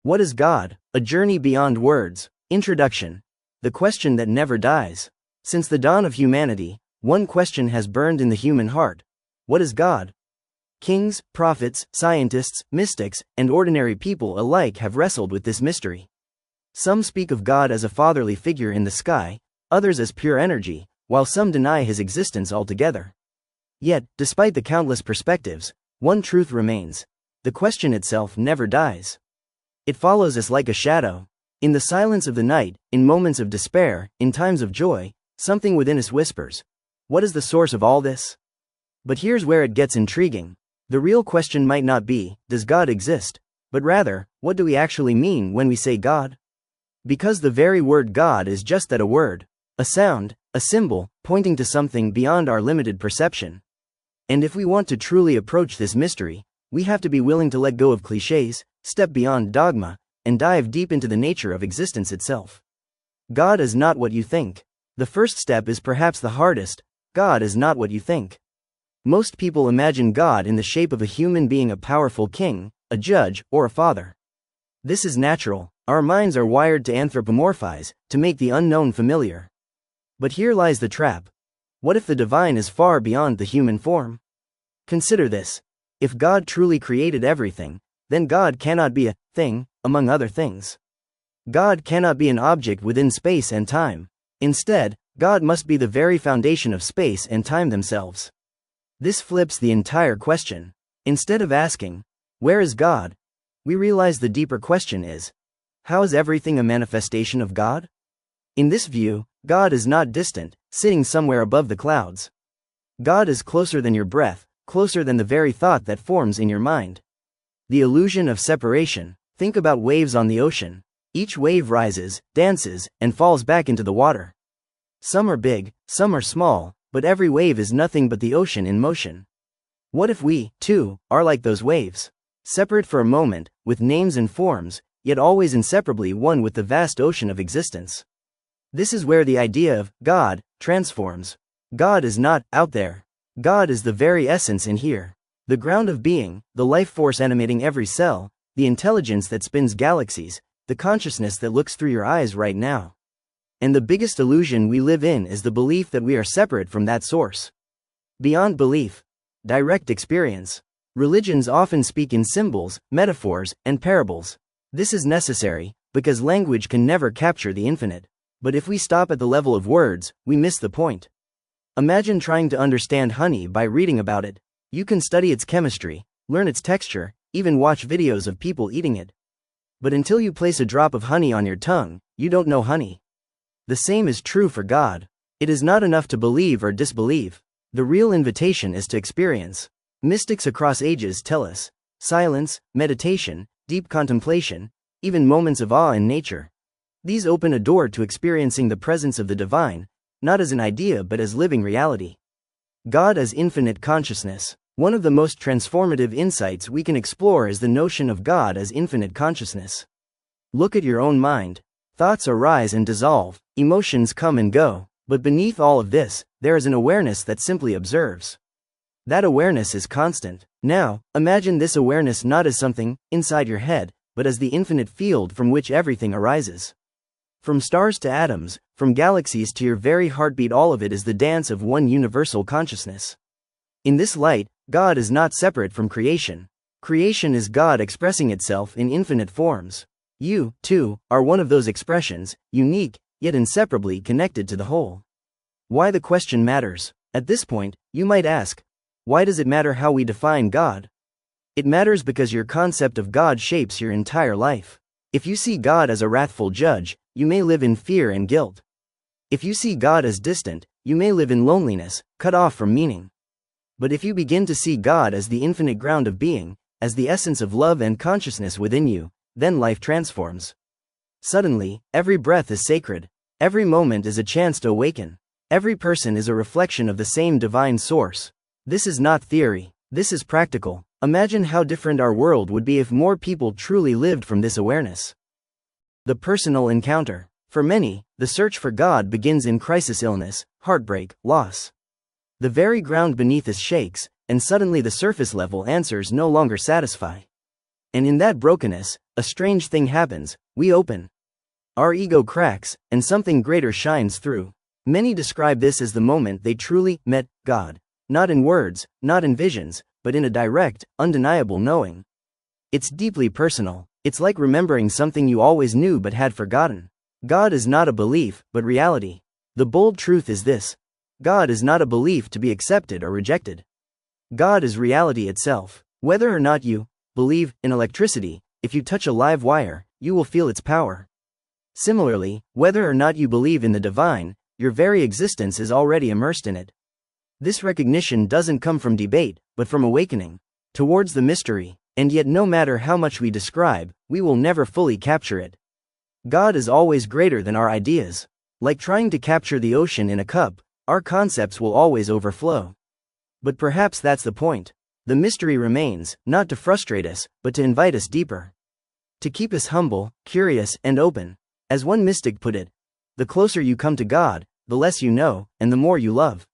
What is God? A journey beyond words. Introduction. The question that never dies. Since the dawn of humanity, one question has burned in the human heart. What is God? Kings, prophets, scientists, mystics, and ordinary people alike have wrestled with this mystery. Some speak of God as a fatherly figure in the sky, others as pure energy, while some deny his existence altogether. Yet, despite the countless perspectives, one truth remains. The question itself never dies. It follows us like a shadow. In the silence of the night, in moments of despair, in times of joy, something within us whispers, what is the source of all this? But here's where it gets intriguing. The real question might not be, does God exist? But rather, what do we actually mean when we say God? Because the very word God is just that, a word, a sound, a symbol, pointing to something beyond our limited perception. And if we want to truly approach this mystery, we have to be willing to let go of clichés, step beyond dogma, and dive deep into the nature of existence itself. God is not what you think. The first step is perhaps the hardest. God is not what you think. Most people imagine God in the shape of a human being, a powerful king, a judge, or a father. This is natural. Our minds are wired to anthropomorphize, to make the unknown familiar. But here lies the trap. What if the divine is far beyond the human form? Consider this. If God truly created everything, then God cannot be a thing, among other things. God cannot be an object within space and time. Instead, God must be the very foundation of space and time themselves. This flips the entire question. Instead of asking, where is God? We realize the deeper question is, how is everything a manifestation of God? In this view, God is not distant, sitting somewhere above the clouds. God is closer than your breath, closer than the very thought that forms in your mind. The illusion of separation. Think about waves on the ocean. Each wave rises, dances, and falls back into the water. Some are big, some are small, but every wave is nothing but the ocean in motion. What if we, too, are like those waves? Separate for a moment, with names and forms, yet always inseparably one with the vast ocean of existence. This is where the idea of God transforms. God is not out there. God is the very essence in here. The ground of being, the life force animating every cell, the intelligence that spins galaxies, the consciousness that looks through your eyes right now. And the biggest illusion we live in is the belief that we are separate from that source. Beyond belief, direct experience. Religions often speak in symbols, metaphors, and parables. This is necessary, because language can never capture the infinite. But if we stop at the level of words, we miss the point. Imagine trying to understand honey by reading about it. You can study its chemistry, learn its texture, even watch videos of people eating it. But until you place a drop of honey on your tongue, you don't know honey. The same is true for God. It is not enough to believe or disbelieve. The real invitation is to experience. Mystics across ages tell us, silence, meditation, deep contemplation, even moments of awe in nature. These open a door to experiencing the presence of the divine, not as an idea but as living reality. God as infinite consciousness. One of the most transformative insights we can explore is the notion of God as infinite consciousness. Look at your own mind. Thoughts arise and dissolve, emotions come and go, but beneath all of this, there is an awareness that simply observes. That awareness is constant. Now, imagine this awareness not as something inside your head, but as the infinite field from which everything arises. From stars to atoms, from galaxies to your very heartbeat, all of it is the dance of one universal consciousness. In this light, God is not separate from creation. Creation is God expressing itself in infinite forms. You, too, are one of those expressions, unique, yet inseparably connected to the whole. Why the question matters. At this point, you might ask, why does it matter how we define God? It matters because your concept of God shapes your entire life. If you see God as a wrathful judge, you may live in fear and guilt. If you see God as distant, you may live in loneliness, cut off from meaning. But if you begin to see God as the infinite ground of being, as the essence of love and consciousness within you, then life transforms. Suddenly, every breath is sacred. Every moment is a chance to awaken. Every person is a reflection of the same divine source. This is not theory. This is practical. Imagine how different our world would be if more people truly lived from this awareness. The personal encounter. For many, the search for God begins in crisis, illness, heartbreak, loss. The very ground beneath us shakes, and suddenly the surface level answers no longer satisfy. And in that brokenness, a strange thing happens. We open. Our ego cracks, and something greater shines through. Many describe this as the moment they truly met God. Not in words, not in visions, but in a direct, undeniable knowing. It's deeply personal. It's like remembering something you always knew but had forgotten. God is not a belief, but reality. The bold truth is this: God is not a belief to be accepted or rejected. God is reality itself. Whether or not you believe in electricity, if you touch a live wire, you will feel its power. Similarly, whether or not you believe in the divine, your very existence is already immersed in it. This recognition doesn't come from debate, but from awakening towards the mystery, and yet no matter how much we describe, we will never fully capture it. God is always greater than our ideas. Like trying to capture the ocean in a cup, our concepts will always overflow. But perhaps that's the point. The mystery remains, not to frustrate us, but to invite us deeper. To keep us humble, curious, and open. As one mystic put it, the closer you come to God, the less you know, and the more you love.